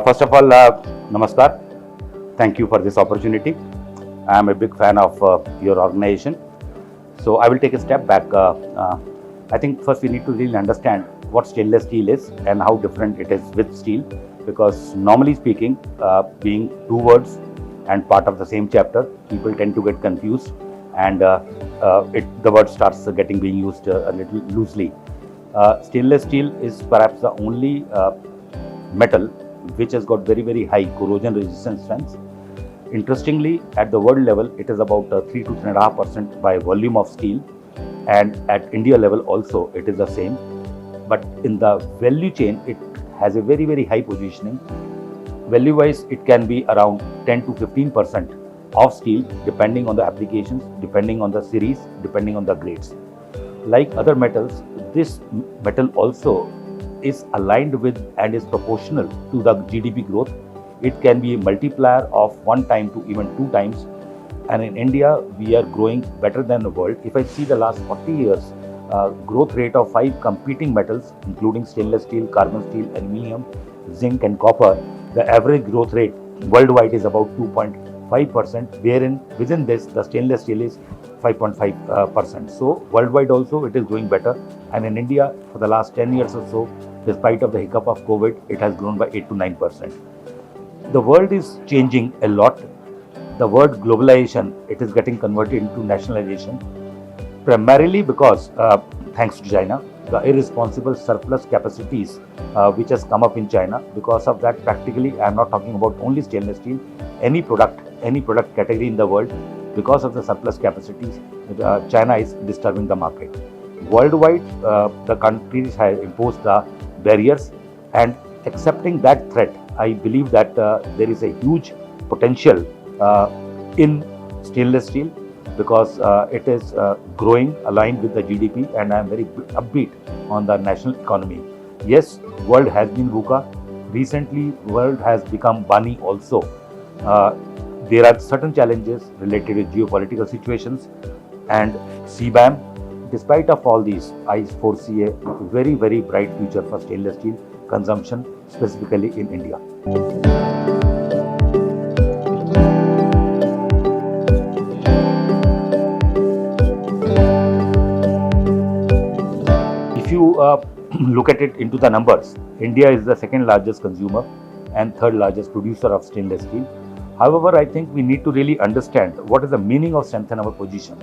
First of all, Namaskar. Thank you for this opportunity. I am a big fan of your organization. So I will take a step back. I think first we need to really understand what stainless steel is and how different it is with steel. Because normally speaking, being two words and part of the same chapter, people tend to get confused, and the word starts getting being used a little loosely. Stainless steel is perhaps the only metal which has got very high corrosion resistance strength. Interestingly, at the world level, it is about 3 to 3.5% by volume of steel, and at India level also it is the same. But in the value chain, it has a very high positioning. Value wise, it can be around 10 to 15% of steel, depending on the applications, depending on the series, depending on the grades. Like other metals, this metal also is aligned with and is proportional to the GDP growth. It can be a multiplier of 1 time to even 2 times. And in India, we are growing better than the world. If I see the last 40 years, growth rate of 5 competing metals, including stainless steel, carbon steel, aluminium, zinc and copper, the average growth rate worldwide is about 2.5%, wherein within this, the stainless steel is 5.5%. So worldwide also it is growing better. And in India, for the last 10 years or so, despite of the hiccup of COVID, it has grown by 8 to 9%. The world is changing a lot. The word globalization, it is getting converted into nationalization, primarily because, thanks to China, the irresponsible surplus capacities which has come up in China. Because of that, practically, I am not talking about only stainless steel, any product category in the world, because of the surplus capacities, China is disturbing the market. Worldwide, the countries have imposed the barriers, and accepting that threat, I believe that there is a huge potential in stainless steel, because it is growing aligned with the GDP, and I am very upbeat on the national economy. Yes, world has been VUCA. Recently, world has become BANI also. There are certain challenges related to geopolitical situations and CBAM. Despite of all these, I foresee a very bright future for stainless steel consumption, specifically in India. If you look at it into the numbers, India is the second largest consumer and third largest producer of stainless steel. However, I think we need to really understand what is the meaning of strengthen our position.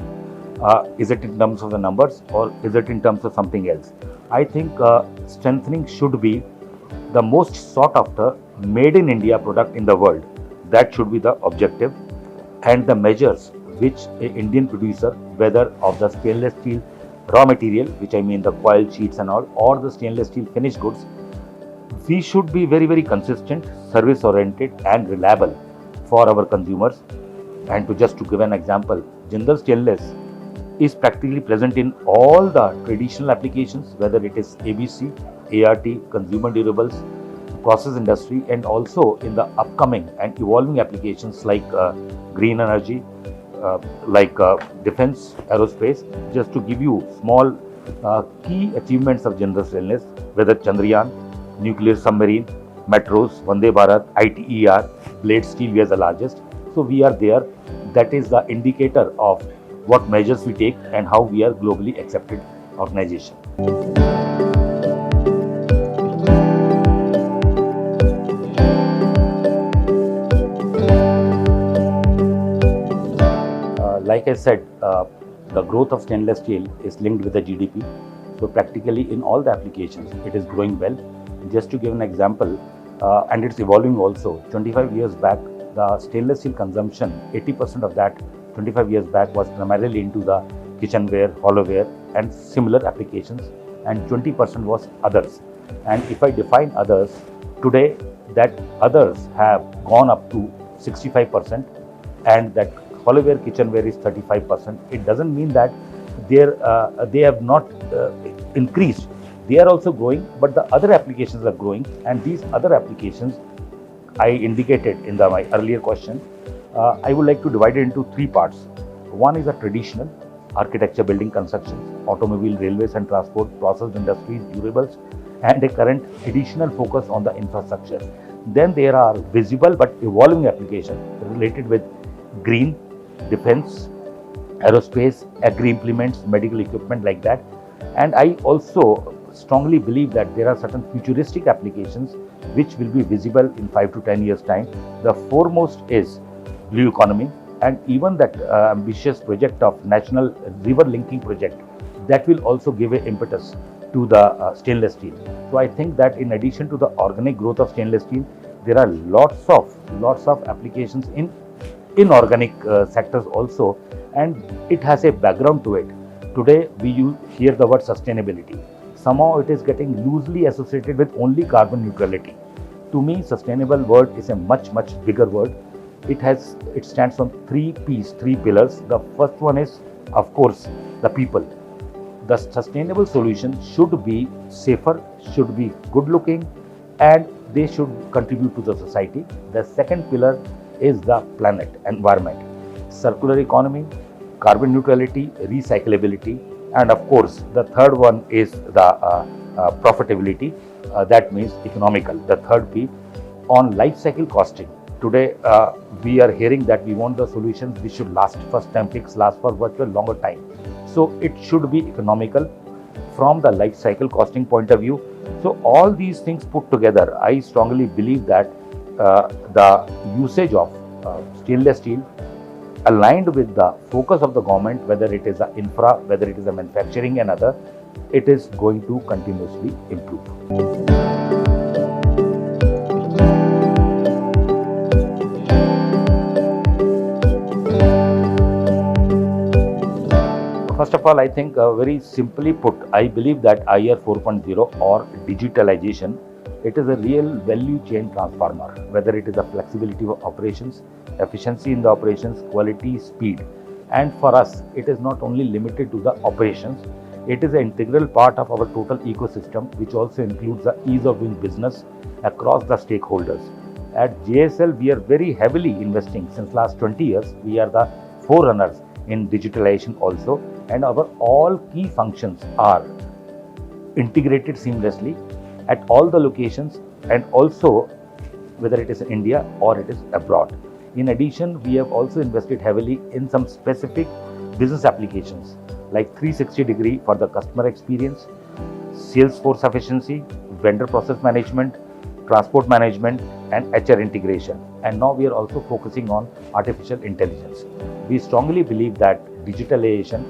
Is it in terms of the numbers, or is it in terms of something else? I think strengthening should be the most sought after made in India product in the world. That should be the objective, and the measures which an Indian producer, whether of the stainless steel raw material, which I mean the coil sheets and all, or the stainless steel finished goods, we should be very consistent, service oriented and reliable for our consumers. And to give an example, Jindal Stainless is practically present in all the traditional applications, whether it is ABC, ART, consumer durables, process industry, and also in the upcoming and evolving applications like green energy, like defense, aerospace. Just to give you small key achievements of Jindal Stainless, whether Chandrayaan, nuclear submarine, metros, Vande Bharat, ITER, blade steel, we are the largest. So we are there. That is the indicator of what measures we take and how we are globally accepted organization. Like I said, the growth of stainless steel is linked with the GDP. So practically in all the applications, it is growing well. Just to give an example, and it's evolving also. 25 years back, the stainless steel consumption, 80% of that 25 years back was primarily into the kitchenware, hollowware and similar applications, and 20% was others. And if I define others, today that others have gone up to 65%, and that hollowware kitchenware is 35%. It doesn't mean that they have not increased. They are also growing, but the other applications are growing, and these other applications I indicated in my earlier question. I would like to divide it into 3 parts. One is a traditional architecture, building constructions, automobile, railways and transport, process industries, durables, and a current additional focus on the infrastructure. Then there are visible but evolving applications related with green, defense, aerospace, agri implements, medical equipment like that. And I also strongly believe that there are certain futuristic applications which will be visible in 5 to 10 years time. The foremost is blue economy, and even that ambitious project of national river linking project, that will also give an impetus to the stainless steel. So I think that in addition to the organic growth of stainless steel, there are lots of applications in inorganic sectors also, and it has a background to it. Today we hear the word sustainability. Somehow it is getting loosely associated with only carbon neutrality. To me, sustainable word is a much bigger word. It stands on three P's, three pillars. The first one is, of course, the people. The sustainable solution should be safer, should be good looking, and they should contribute to the society. The second pillar is the planet, environment, circular economy, carbon neutrality, recyclability, and of course the third one is the profitability. That means economical. The third P on life cycle costing. Today we are hearing that we want the solutions which should last, first time fix, last for much longer time. So it should be economical from the life cycle costing point of view. So all these things put together, I strongly believe that the usage of stainless steel aligned with the focus of the government, whether it is a infra, whether it is a manufacturing and other, it is going to continuously improve. First of all, I think very simply put, I believe that IR 4.0 or digitalization, it is a real value chain transformer, whether it is a flexibility of operations, efficiency in the operations, quality, speed. And for us, it is not only limited to the operations, it is an integral part of our total ecosystem, which also includes the ease of doing business across the stakeholders. At JSL, we are very heavily investing since last 20 years. We are the forerunners in digitalization also, and our all key functions are integrated seamlessly at all the locations, and also whether it is in India or it is abroad. In addition, we have also invested heavily in some specific business applications like 360-degree for the customer experience, sales force efficiency, vendor process management, transport management, and HR integration. And now we are also focusing on artificial intelligence. We strongly believe that digitalization,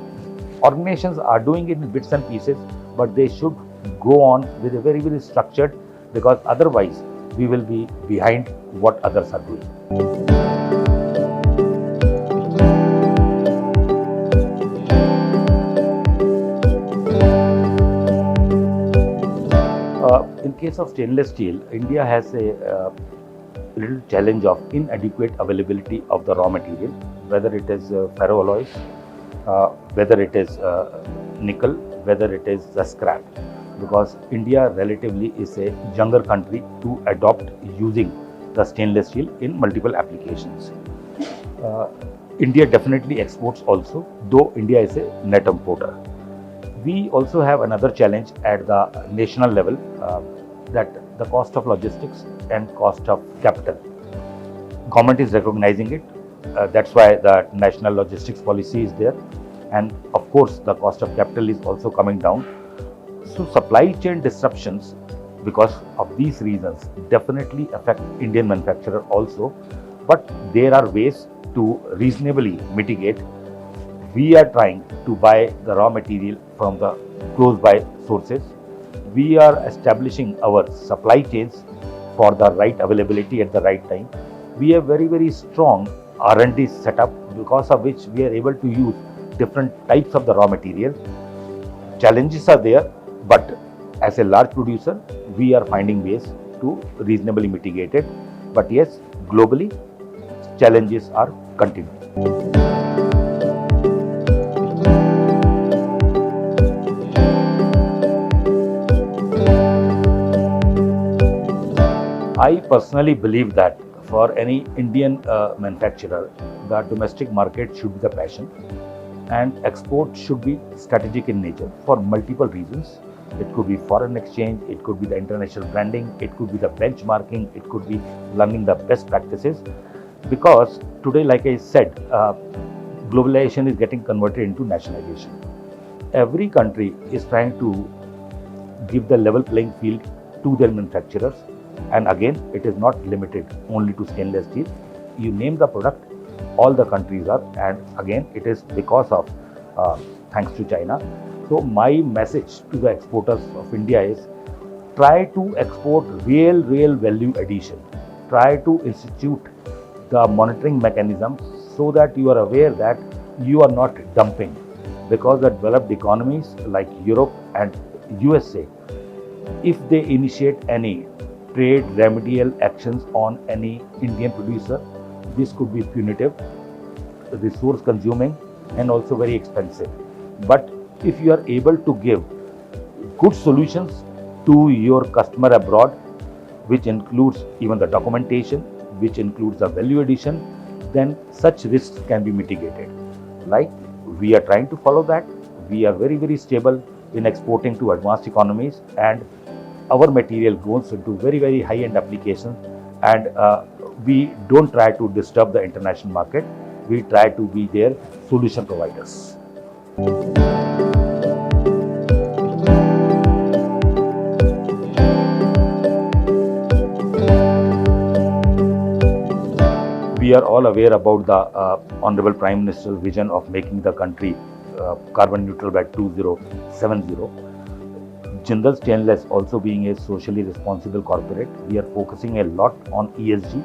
organizations are doing it in bits and pieces, but they should go on with a very structured, because otherwise we will be behind what others are doing. In case of stainless steel, India has a little challenge of inadequate availability of the raw material, whether it is ferroalloys, whether it is nickel, whether it is the scrap, because India relatively is a younger country to adopt using the stainless steel in multiple applications. India definitely exports also, though India is a net importer. We also have another challenge at the national level, that the cost of logistics and cost of capital. Government is recognizing it. That's why the national logistics policy is there, and of course the cost of capital is also coming down. So supply chain disruptions, because of these reasons, definitely affect Indian manufacturer also, but there are ways to reasonably mitigate. We are trying to buy the raw material from the close by sources. We are establishing our supply chains for the right availability at the right time. We have very strong R&D setup, because of which we are able to use different types of the raw material. Challenges are there, but as a large producer, we are finding ways to reasonably mitigate it. But yes, globally, challenges are continuing. I personally believe that for any Indian manufacturer, the domestic market should be the passion, and export should be strategic in nature for multiple reasons. it could be foreign exchange, it could be the international branding, it could be the benchmarking, it could be learning the best practices. Because today, like I said, globalization is getting converted into nationalization. Every country is trying to give the level playing field to their manufacturers. And again, it is not limited only to stainless steel. You name the product, all the countries are, and again, it is because of thanks to China. So my message to the exporters of India is try to export real value addition. Try to institute the monitoring mechanism so that you are aware that you are not dumping, because the developed economies like Europe and USA, if they initiate any trade remedial actions on any Indian producer, this could be punitive, resource consuming, and also very expensive. But if you are able to give good solutions to your customer abroad, which includes even the documentation, which includes the value addition, then such risks can be mitigated. Like we are trying to follow that. We are very stable in exporting to advanced economies, and our material goes into very high-end applications, and we don't try to disturb the international market. We try to be their solution providers. We are all aware about the Honorable Prime Minister's vision of making the country carbon neutral by 2070. Jindal Stainless, also being a socially responsible corporate, we are focusing a lot on ESG,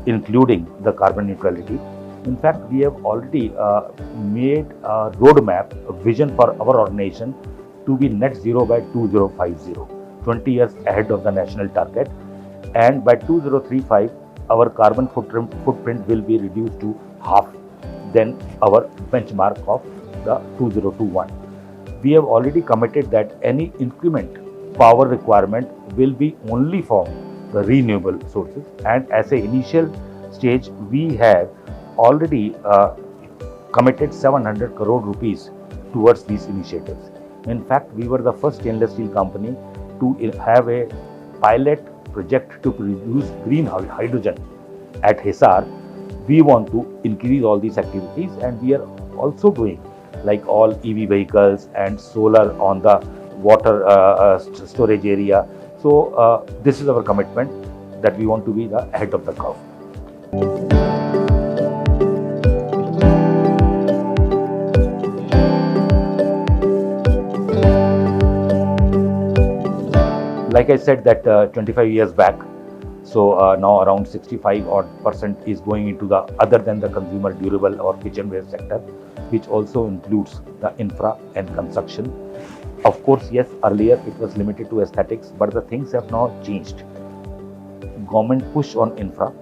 including the carbon neutrality. In fact, we have already made a roadmap, a vision for our organization to be net zero by 2050, 20 years ahead of the national target. And by 2035, our carbon footprint will be reduced to half than our benchmark of the 2021. We have already committed that any increment power requirement will be only from the renewable sources, and as an initial stage we have already committed 700 crore rupees towards these initiatives. In fact, we were the first stainless steel company to have a pilot project to produce green hydrogen at Hisar. We want to increase all these activities, and we are also doing like all EV vehicles and solar on the water storage area. So this is our commitment, that we want to be the head of the curve. Like I said that 25 years back, so now around 65% is going into the other than the consumer durable or kitchenware sector, which also includes the infra and construction. Of course, yes, earlier it was limited to aesthetics, but the things have now changed. Government push on infra.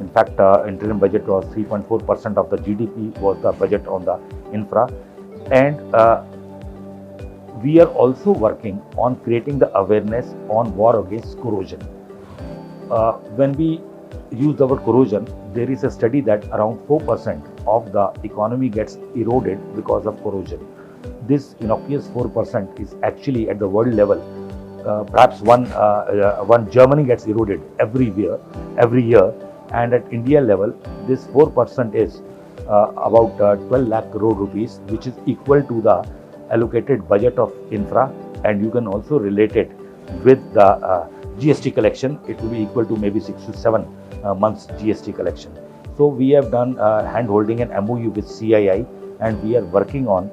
In fact, interim budget was 3.4% of the GDP was the budget on the infra, and we are also working on creating the awareness on war against corrosion. When we use the word corrosion, there is a study that around 4% of the economy gets eroded because of corrosion. This innocuous 4% is actually at the world level. Perhaps one Germany gets eroded every year, and at India level, this 4% is about 12 lakh crore rupees, which is equal to the allocated budget of infra, and you can also relate it with the GST collection. It will be equal to maybe 6 to 7 months GST collection. So we have done hand holding an MOU with CII, and we are working on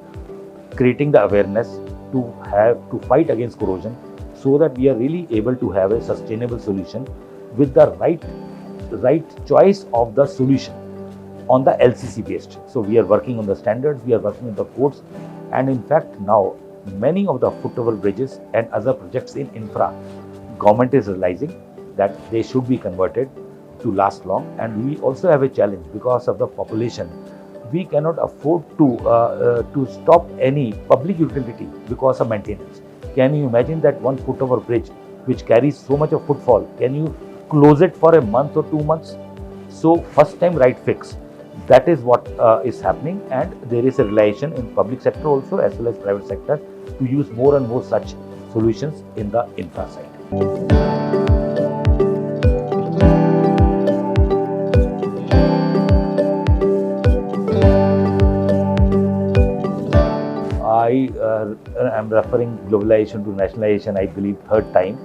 creating the awareness to fight against corrosion, so that we are really able to have a sustainable solution with the right choice of the solution on the LCC based. So we are working on the standards, we are working on the codes, and in fact now many of the foot-over bridges and other projects in infra, government is realizing that they should be converted to last long. And we also have a challenge because of the population. We cannot afford to stop any public utility because of maintenance. Can you imagine that one foot-over bridge which carries so much of footfall, can you close it for a month or 2 months? So first time right fix, that is what is happening, and there is a relation in public sector also as well as private sector to use more and more such solutions in the infra side. I am referring globalization to nationalization, I believe, third time.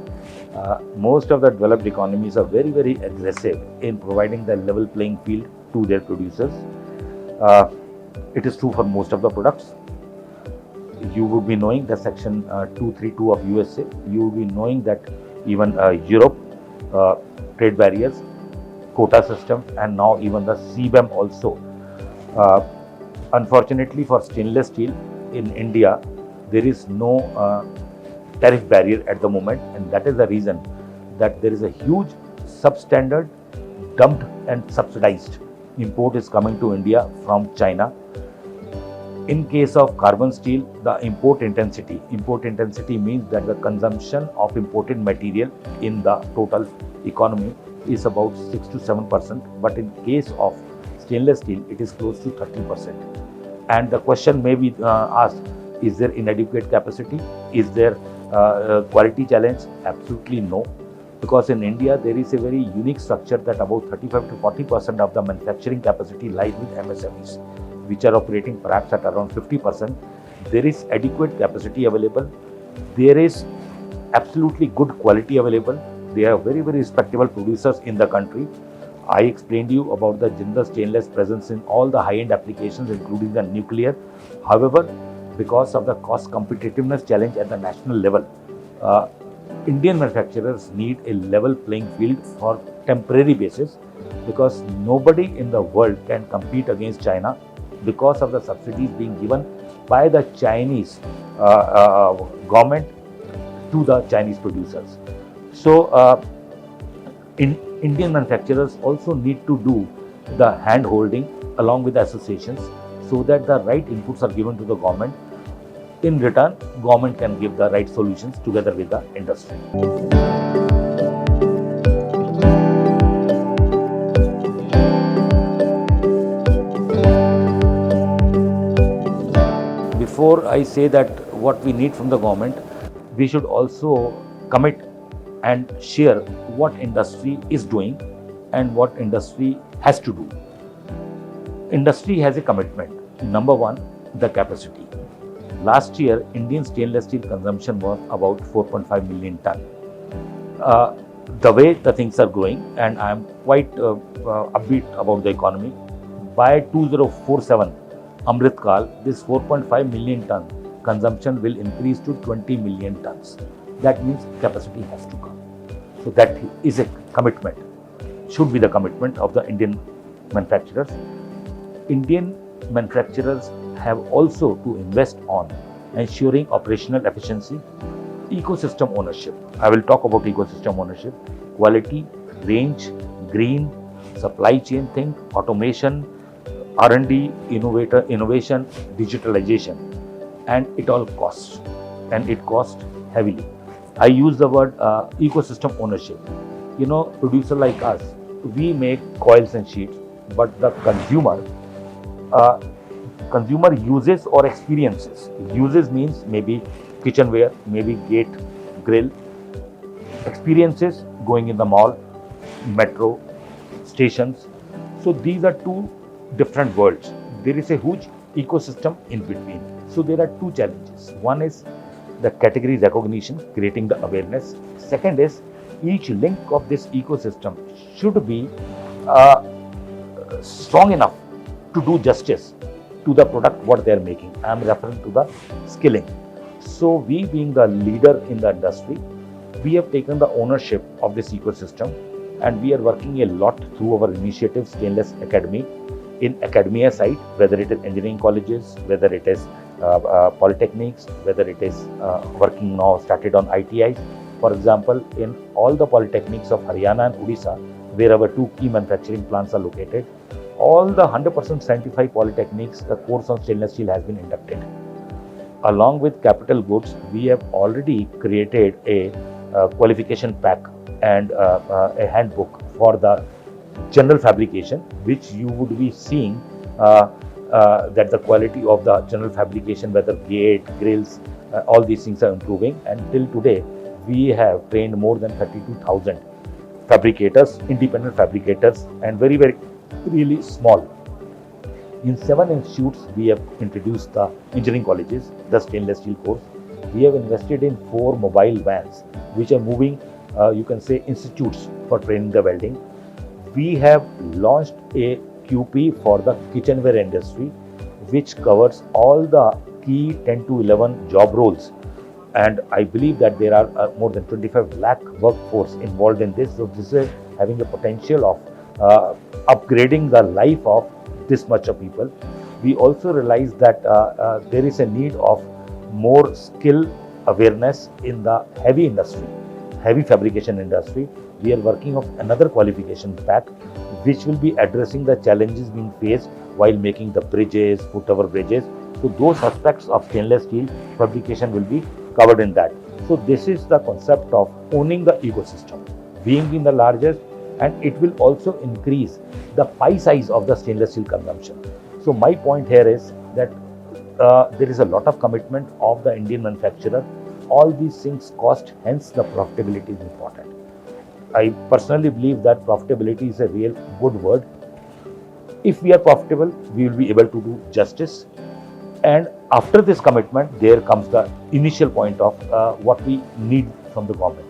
Most of the developed economies are very, very aggressive in providing the level playing field to their producers. It is true for most of the products. You would be knowing the Section 232 of USA. You would be knowing that even Europe, trade barriers, quota system, and now even the CBAM also. Unfortunately for stainless steel in India, there is no tariff barrier at the moment, and that is the reason that there is a huge substandard, dumped and subsidized import is coming to India from China. In case of carbon steel, the import intensity means that the consumption of imported material in the total economy is about 6 to 7%, but in case of stainless steel, it is close to 30%. And the question may be asked, is there inadequate capacity? Is there quality challenge? Absolutely no. Because in India, there is a very unique structure that about 35 to 40% of the manufacturing capacity lies with MSMEs, which are operating perhaps at around 50%. There is adequate capacity available. There is absolutely good quality available. There are very, very respectable producers in the country. I explained you about the Jindal Stainless presence in all the high-end applications, including the nuclear. However, because of the cost competitiveness challenge at the national level, Indian manufacturers need a level playing field for temporary basis, because nobody in the world can compete against China because of the subsidies being given by the Chinese government to the Chinese producers. So, Indian manufacturers also need to do the hand holding along with the associations, so that the right inputs are given to the government. In return, government can give the right solutions together with the industry. Before I say that what we need from the government, we should also commit and share what industry is doing and what industry has to do. Industry has a commitment. Number one, the capacity. Last year, Indian stainless steel consumption was about 4.5 million ton. The way the things are going, and I am quite upbeat about the economy, by 2047, Amrit Kal, this 4.5 million ton consumption will increase to 20 million tons. That means capacity has to come. So that is a commitment, should be the commitment of the Indian manufacturers. Indian manufacturers have also to invest on ensuring operational efficiency, ecosystem ownership. I will talk about ecosystem ownership, quality, range, green, supply chain thing, automation, R&D, innovation, digitalization, and it all costs, and it costs heavily. I use the word ecosystem ownership. You know, producer like us, we make coils and sheets, but the consumer uses or experiences. Uses means maybe kitchenware, maybe gate, grill. Experiences going in the mall, metro, stations. So these are two different worlds. There is a huge ecosystem in between. So there are two challenges. One is the category recognition, creating the awareness. Second is each link of this ecosystem should be strong enough to do justice to the product what they are making. I am referring to the skilling. So we, being the leader in the industry, we have taken the ownership of this ecosystem, and we are working a lot through our initiative Stainless Academy in academia side, whether it is engineering colleges, whether it is polytechnics, whether it is working now started on ITIs. For example, in all the polytechnics of Haryana and Odisha, where our two key manufacturing plants are located, all the 100% certified polytechnics, the course on stainless steel has been inducted. Along with capital goods, we have already created a qualification pack and a handbook for the general fabrication, which you would be seeing that the quality of the general fabrication, whether gate, grills, All these things are improving, and till today we have trained more than 32,000 fabricators, independent fabricators, and very really small. In 7 institutes, we have introduced the engineering colleges, the stainless steel course. We have invested in 4 mobile vans, which are moving, you can say, institutes for training the welding. We have launched a QP for the kitchenware industry, which covers all the key 10 to 11 job roles. And I believe that there are more than 25 lakh workforce involved in this. So this is having a potential of upgrading the life of this much of people. We also realize that there is a need of more skill awareness in the heavy industry, heavy fabrication industry. We are working on another qualification pack, which will be addressing the challenges being faced while making the bridges, foot-over bridges. So those aspects of stainless steel fabrication will be covered in that. So this is the concept of owning the ecosystem, being in the largest, and it will also increase the pie size of the stainless steel consumption. So my point here is that there is a lot of commitment of the Indian manufacturer. All these things cost, hence the profitability is important. I personally believe that profitability is a real good word. If we are profitable, we will be able to do justice. And after this commitment, there comes the initial point of what we need from the government.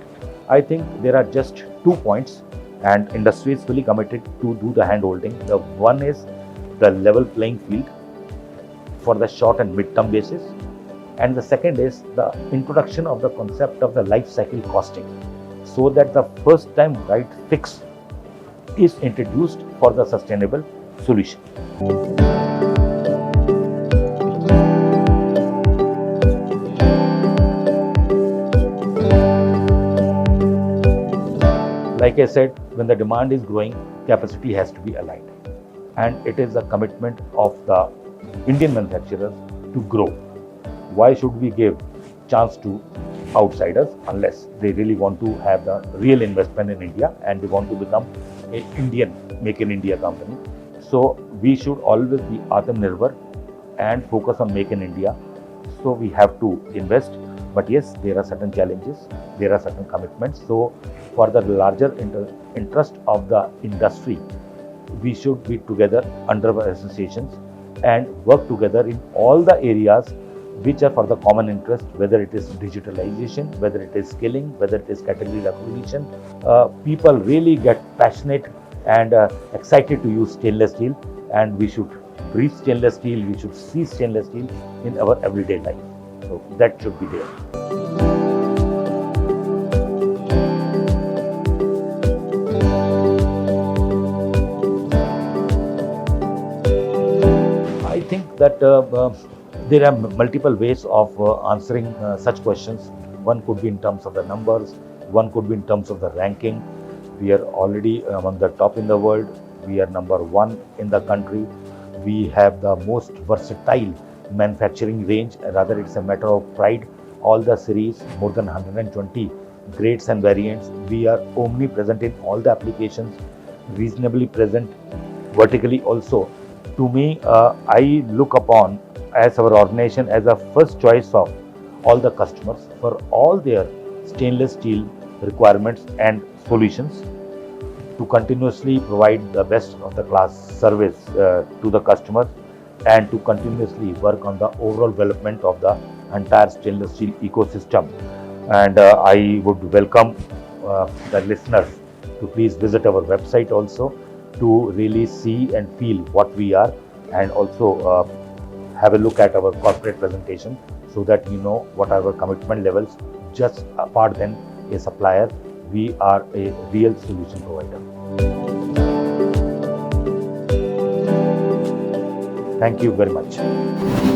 I think there are just 2 points, and industry is fully committed to do the hand holding. The one is the level playing field for the short and mid-term basis, and the second is the introduction of the concept of the life cycle costing, so that the first time right fix is introduced for the sustainable solution. Like I said, when the demand is growing, capacity has to be aligned. And it is a commitment of the Indian manufacturers to grow. Why should we give chance to outsiders unless they really want to have the real investment in India and they want to become an Indian, make in India company? So we should always be Atmanirbhar and focus on make in India. So we have to invest. But yes, there are certain challenges, there are certain commitments. So for the larger interest of the industry, we should be together under associations and work together in all the areas which are for the common interest, whether it is digitalization, whether it is skilling, whether it is category recognition. People really get passionate and excited to use stainless steel, and we should breathe stainless steel, we should see stainless steel in our everyday life. So that should be there. I think that there are multiple ways of answering such questions. One could be in terms of the numbers, one could be in terms of the ranking. We are already among the top in the world. We are number 1 in the country. We have the most versatile manufacturing range. Rather, it's a matter of pride. All the series, more than 120 grades and variants. We are omnipresent in all the applications, reasonably present vertically also. To me, I look upon as our organization as a first choice of all the customers for all their stainless steel requirements and solutions, to continuously provide the best of the class service to the customers, and to continuously work on the overall development of the entire stainless steel ecosystem. And I would welcome the listeners to please visit our website also to really see and feel what we are, and also have a look at our corporate presentation so that you know what are our commitment levels. Just apart than a supplier, we are a real solution provider. Thank you very much.